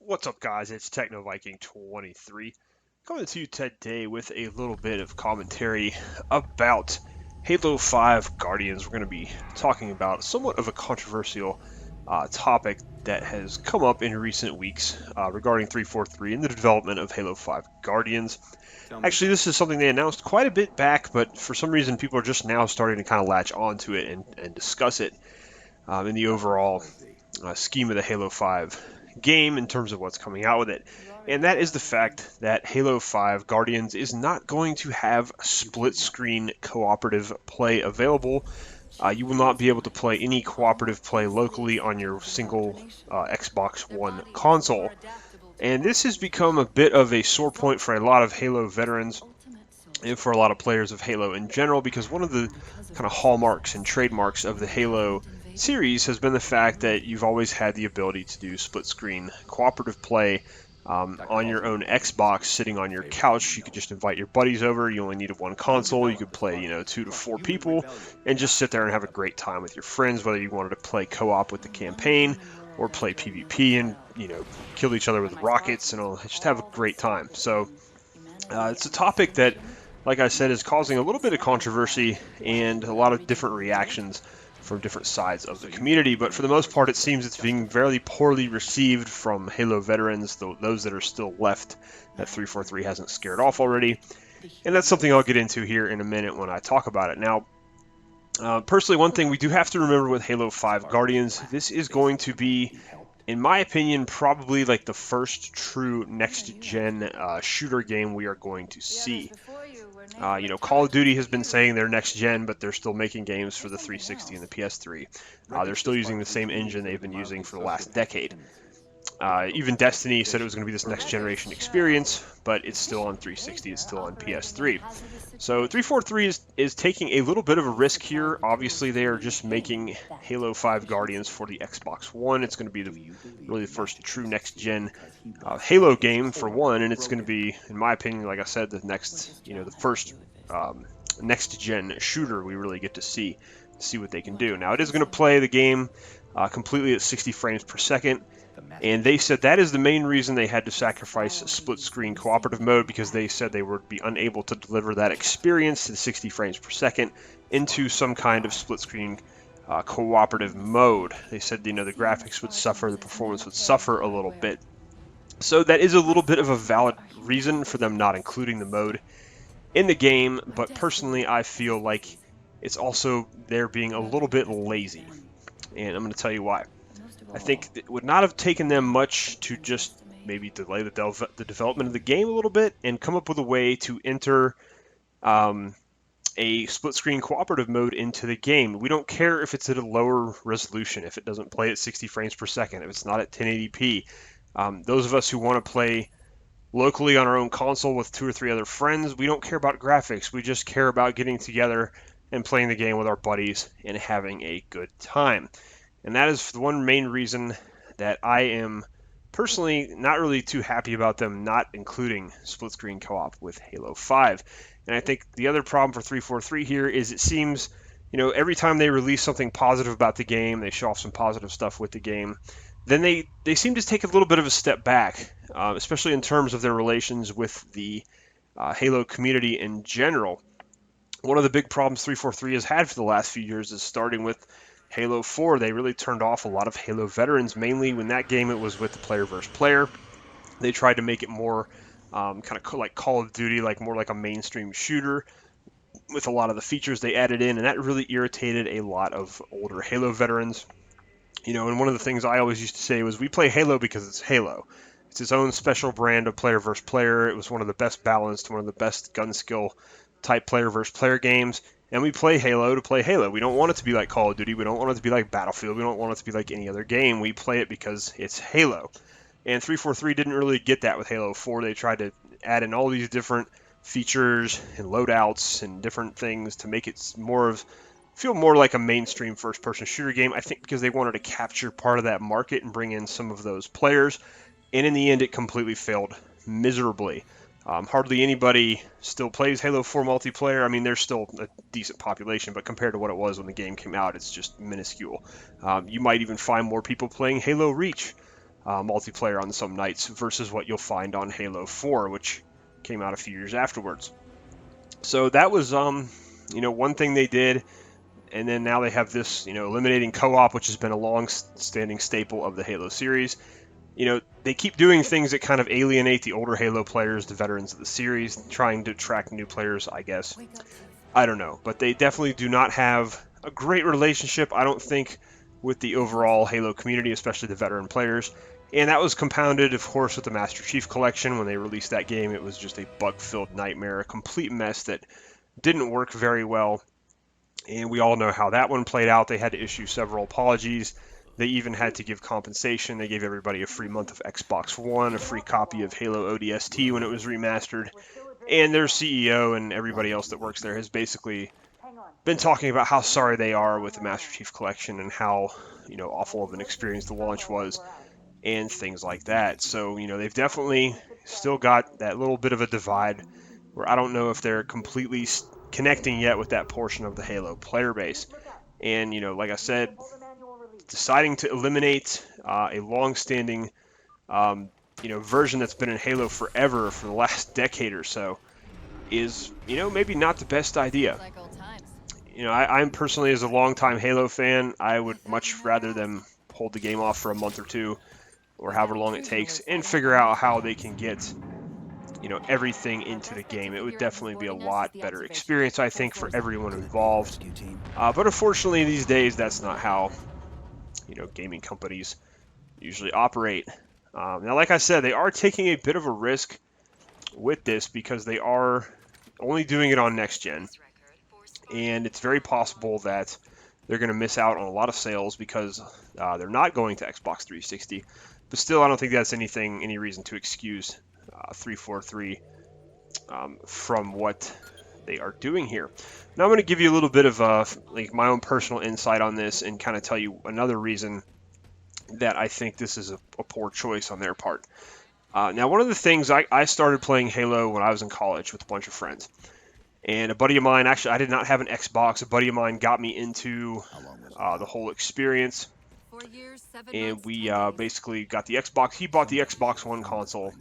What's up, guys? It's Techno Viking 23 coming to you today with a little bit of commentary about Halo 5 Guardians. We're going to be talking about somewhat of a controversial topic that has come up in recent weeks regarding 343 and the development of Halo 5 Guardians. Actually, this is something they announced quite a bit back, but for some reason, people are just now starting to kind of latch onto it and discuss it in the overall scheme of the Halo 5 game in terms of what's coming out with it. And that is the fact that Halo 5 Guardians is not going to have split screen cooperative play available. You will not be able to play any cooperative play locally on your single Xbox One console. And this has become a bit of a sore point for a lot of Halo veterans and for a lot of players of Halo in general, because one of the kind of hallmarks and trademarks of the Halo series has been the fact that you've always had the ability to do split screen cooperative play on your own Xbox, sitting on your couch. You could just invite your buddies over. You only needed one console. You could play, 2 to 4 people and just sit there and have a great time with your friends, whether you wanted to play co-op with the campaign or play PvP and, kill each other with rockets and all. Just have a great time. So it's a topic that, like I said, is causing a little bit of controversy and a lot of different reactions from different sides of the community. But for the most part, it seems it's being very poorly received from Halo veterans, those that are still left that 343 hasn't scared off already. And that's something I'll get into here in a minute when I talk about it. Now, personally, one thing we do have to remember with Halo 5 Guardians, this is going to be, in my opinion, probably like the first true next-gen shooter game we are going to see. Call of Duty has been saying they're next-gen, but they're still making games for the 360 and the PS3. They're still using the same engine they've been using for the last decade. Even Destiny said it was going to be this next generation experience, but it's still on 360, it's still on PS3. So 343 is taking a little bit of a risk here. Obviously, they are just making Halo 5 Guardians for the Xbox One. It's going to be really the first true next-gen Halo game for one, and it's going to be, in my opinion, like I said, the first next-gen shooter we really get to see what they can do. Now, it is going to play the game completely at 60 frames per second. And they said that is the main reason they had to sacrifice split screen cooperative mode, because they said they would be unable to deliver that experience at 60 frames per second into some kind of split screen cooperative mode. They said, the graphics would suffer, the performance would suffer a little bit. So that is a little bit of a valid reason for them not including the mode in the game, but personally I feel like it's also they're being a little bit lazy. And I'm going to tell you why. I think it would not have taken them much to just maybe delay the development of the game a little bit and come up with a way to enter a split-screen cooperative mode into the game. We don't care if it's at a lower resolution, if it doesn't play at 60 frames per second, if it's not at 1080p. Those of us who want to play locally on our own console with 2 or 3 other friends, we don't care about graphics. We just care about getting together and playing the game with our buddies and having a good time. And that is the one main reason that I am personally not really too happy about them not including split screen co-op with Halo 5. And I think the other problem for 343 here is it seems, every time they release something positive about the game, they show off some positive stuff with the game, then they seem to take a little bit of a step back, especially in terms of their relations with the Halo community in general. One of the big problems 343 has had for the last few years is starting with Halo 4. They really turned off a lot of Halo veterans, mainly when that game it was with the player versus player. They tried to make it more kind of like Call of Duty, like more like a mainstream shooter with a lot of the features they added in, and that really irritated a lot of older Halo veterans. And one of the things I always used to say was we play Halo because it's Halo. It's its own special brand of player versus player. It was one of the best balanced, one of the best gun skill type player versus player games. And we play Halo to play Halo. We don't want it to be like Call of Duty. We don't want it to be like Battlefield. We don't want it to be like any other game. We play it because it's Halo. And 343 didn't really get that with Halo 4. They tried to add in all these different features and loadouts and different things to make it feel more like a mainstream first-person shooter game. I think because they wanted to capture part of that market and bring in some of those players. And in the end, it completely failed miserably. Hardly anybody still plays Halo 4 multiplayer. I mean, there's still a decent population, but compared to what it was when the game came out, it's just minuscule. You might even find more people playing Halo Reach, multiplayer on some nights versus what you'll find on Halo 4, which came out a few years afterwards. So that was, one thing they did. And then now they have this, eliminating co-op, which has been a long-standing staple of the Halo series. They keep doing things that kind of alienate the older Halo players, the veterans of the series, trying to attract new players, I guess. I don't know, but they definitely do not have a great relationship, I don't think, with the overall Halo community, especially the veteran players. And that was compounded, of course, with the Master Chief Collection. When they released that game, it was just a bug-filled nightmare, a complete mess that didn't work very well. And we all know how that one played out. They had to issue several apologies. They even had to give compensation. They gave everybody a free month of Xbox One, a free copy of Halo ODST when it was remastered. And their CEO and everybody else that works there has basically been talking about how sorry they are with the Master Chief Collection and how, awful of an experience the launch was and things like that. So, they've definitely still got that little bit of a divide where I don't know if they're completely connecting yet with that portion of the Halo player base. And, like I said, deciding to eliminate a long-standing version that's been in Halo forever for the last decade or so is, maybe not the best idea. I'm personally, as a longtime Halo fan, I would much rather them hold the game off for a month or two or however long it takes and figure out how they can get, everything into the game. It would definitely be a lot better experience, I think, for everyone involved. But unfortunately, these days, that's not how, gaming companies usually operate. Now, like I said, they are taking a bit of a risk with this because they are only doing it on next gen, and it's very possible that they're going to miss out on a lot of sales because they're not going to Xbox 360. But still, I don't think that's any reason to excuse 343 from what they are doing here. Now, I'm going to give you a little bit of my own personal insight on this and kind of tell you another reason that I think this is a poor choice on their part. Now, one of the things, I started playing Halo when I was in college with a bunch of friends. And a buddy of mine, actually, I did not have an Xbox. A buddy of mine got me into the whole experience. And we basically got the Xbox. He bought the Xbox One console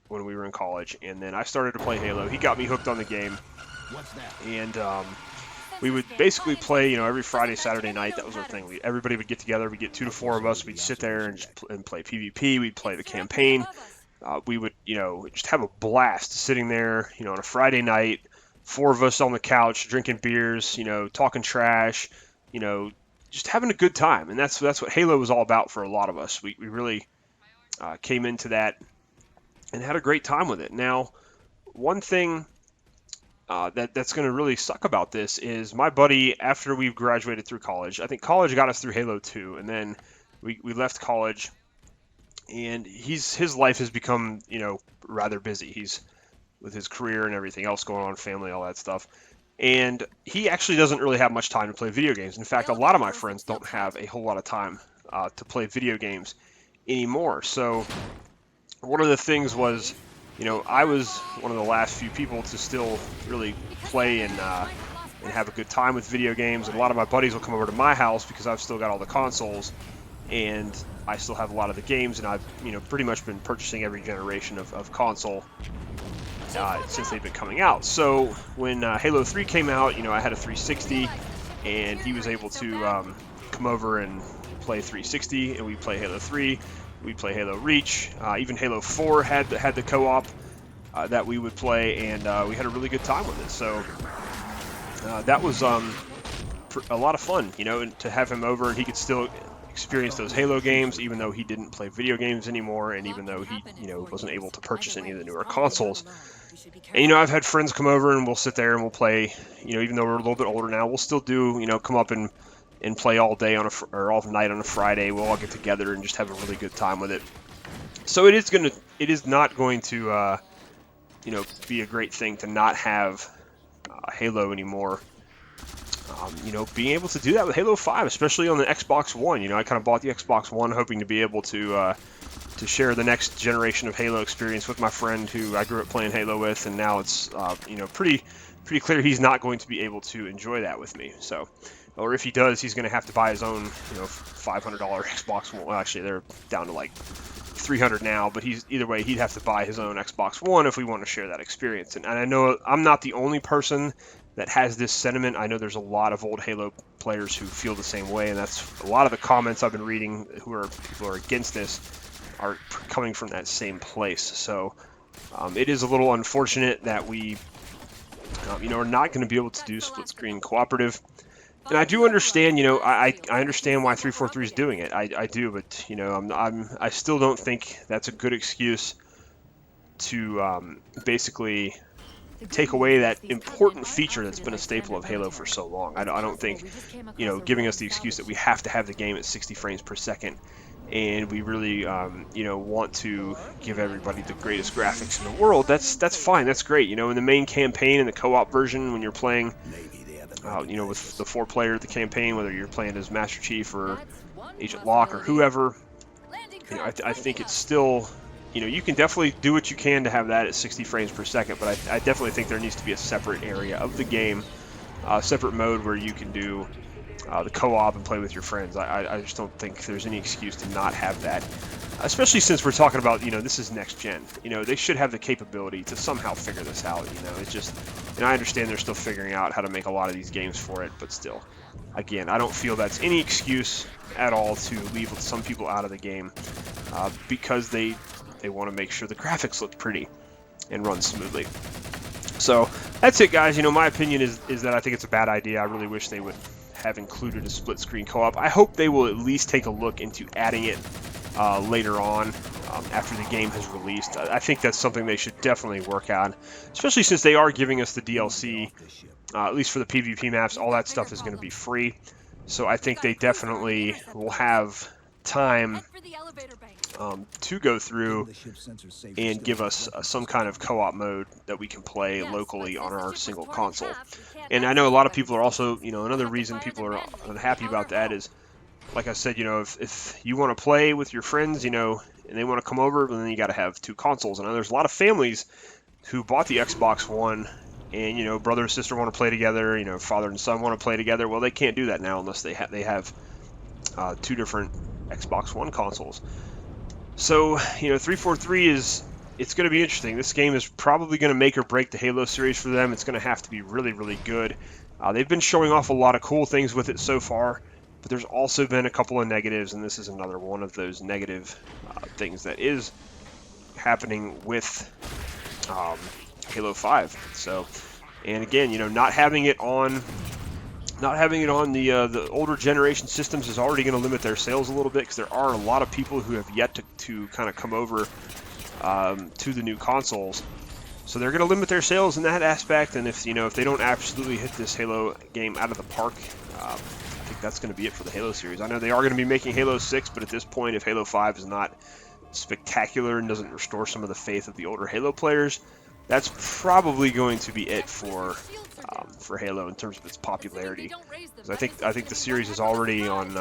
when we were in college. And then I started to play Halo. He got me hooked on the game. And we would basically play, every Friday, Saturday night. That was our thing. Everybody would get together. We'd get 2 to 4 of us. We'd sit there and play PvP. We'd play the campaign. We would, just have a blast sitting there, on a Friday night. 4 of us on the couch drinking beers, talking trash, just having a good time. And that's what Halo was all about for a lot of us. We really came into that and had a great time with it. Now, one thing that's going to really suck about this is my buddy, after we graduated through college, I think college got us through Halo 2, and then we left college, and his life has become, rather busy. He's with his career and everything else going on, family, all that stuff. And he actually doesn't really have much time to play video games. In fact, a lot of my friends don't have a whole lot of time to play video games anymore. So one of the things was, I was one of the last few people to still really play and have a good time with video games. And a lot of my buddies will come over to my house because I've still got all the consoles and I still have a lot of the games, and I've pretty much been purchasing every generation of console since they've been coming out. So when Halo 3 came out, I had a 360, and he was able to come over and play 360, and we play Halo 3, we play Halo Reach, even Halo 4 had the co-op that we would play, and we had a really good time with it. So that was a lot of fun, and to have him over, and he could still experience those Halo games, even though he didn't play video games anymore, and even though he, wasn't able to purchase any of the newer consoles. And, I've had friends come over and we'll sit there and we'll play, even though we're a little bit older now, we'll still do, come up and play all day or all night on a Friday. We'll all get together and just have a really good time with it. So it is not going to, be a great thing to not have Halo anymore. Being able to do that with Halo 5, especially on the Xbox One. I kind of bought the Xbox One hoping to be able to share the next generation of Halo experience with my friend who I grew up playing Halo with, and now it's pretty clear he's not going to be able to enjoy that with me. So, or if he does, he's going to have to buy his own $500 Xbox One. Well, actually, they're down to like $300 now, but either way, he'd have to buy his own Xbox One if we want to share that experience. And I know I'm not the only person that has this sentiment. I know there's a lot of old Halo players who feel the same way, and that's a lot of the comments I've been reading people who are against this are coming from that same place. So it is a little unfortunate that we are not going to be able to do split screen cooperative. And I do understand, I understand why 343 is doing it. I do, but I still don't think that's a good excuse to basically take away that important feature that's been a staple of Halo for so long. I don't think, giving us the excuse that we have to have the game at 60 frames per second, and we really, want to give everybody the greatest graphics in the world. That's fine. That's great. In the main campaign and the co-op version, when you're playing, with the 4-player, the campaign, whether you're playing as Master Chief or Agent Locke or whoever, I think it's still, you can definitely do what you can to have that at 60 frames per second, but I definitely think there needs to be a separate area of the game, separate mode where you can do the co-op and play with your friends. I just don't think there's any excuse to not have that, especially since we're talking about, this is next gen. They should have the capability to somehow figure this out. It's just, and I understand they're still figuring out how to make a lot of these games for it, but still, again, I don't feel that's any excuse at all to leave some people out of the game because they want to make sure the graphics look pretty and run smoothly. So that's it, guys. My opinion is that I think it's a bad idea. I really wish they would have included a split screen co-op. I hope they will at least take a look into adding it later on after the game has released. I think that's something they should definitely work on, especially since they are giving us the DLC, at least for the PvP maps. All that stuff is going to be free, so I think they definitely will have time to go through and give us some kind of co-op mode that we can play locally on our single console. And I know a lot of people are also, another reason people are unhappy about that is, like I said, if you want to play with your friends, and they want to come over, then you got to have 2 consoles. And there's a lot of families who bought the Xbox One, and brother and sister want to play together, father and son want to play together. Well, they can't do that now unless they have 2 different Xbox One consoles. So 343 it's going to be interesting. This game is probably going to make or break the Halo series for them. It's going to have to be really, really good. They've been showing off a lot of cool things with it so far, but there's also been a couple of negatives, and this is another one of those negative things that is happening with Halo 5. So, and again, not having it on the older generation systems is already going to limit their sales a little bit, because there are a lot of people who have yet to kind of come over to the new consoles. So they're going to limit their sales in that aspect, and if they don't absolutely hit this Halo game out of the park, I think that's going to be it for the Halo series. I know they are going to be making Halo 6, but at this point, if Halo 5 is not spectacular and doesn't restore some of the faith of the older Halo players, that's probably going to be it for Halo in terms of its popularity. Because I think the series is already on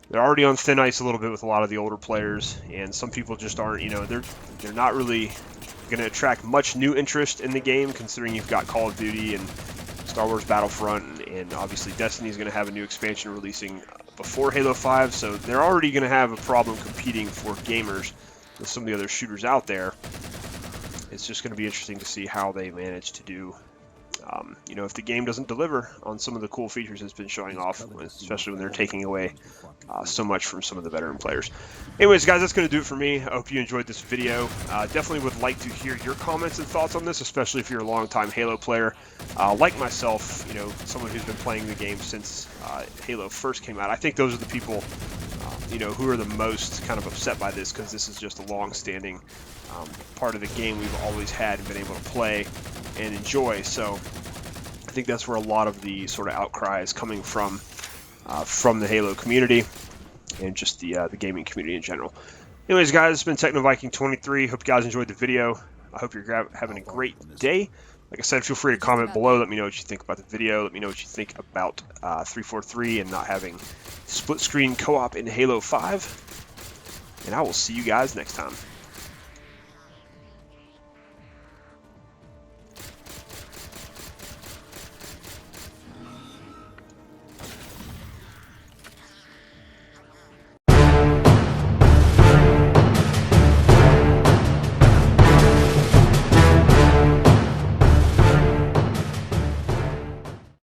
they're already on thin ice a little bit with a lot of the older players, and some people just aren't. They're not really going to attract much new interest in the game, considering you've got Call of Duty and Star Wars Battlefront, and obviously Destiny is going to have a new expansion releasing before Halo 5, so they're already going to have a problem competing for gamers with some of the other shooters out there. It's just going to be interesting to see how they manage to do, if the game doesn't deliver on some of the cool features it's been showing off, especially when they're taking away so much from some of the veteran players. Anyways, guys, that's going to do it for me. I hope you enjoyed this video. Definitely would like to hear your comments and thoughts on this, especially if you're a longtime Halo player. Like myself, someone who's been playing the game since Halo first came out. I think those are the people, who are the most kind of upset by this, because this is just a long-standing part of the game we've always had and been able to play and enjoy. So I think that's where a lot of the sort of outcry is coming from the Halo community and just the gaming community in general. Anyways, guys, it's been TechnoViking23. Hope you guys enjoyed the video. I hope you're having a great day. Like I said, feel free to comment below. Let me know what you think about the video. Let me know what you think about 343 and not having split screen co-op in Halo 5. And I will see you guys next time.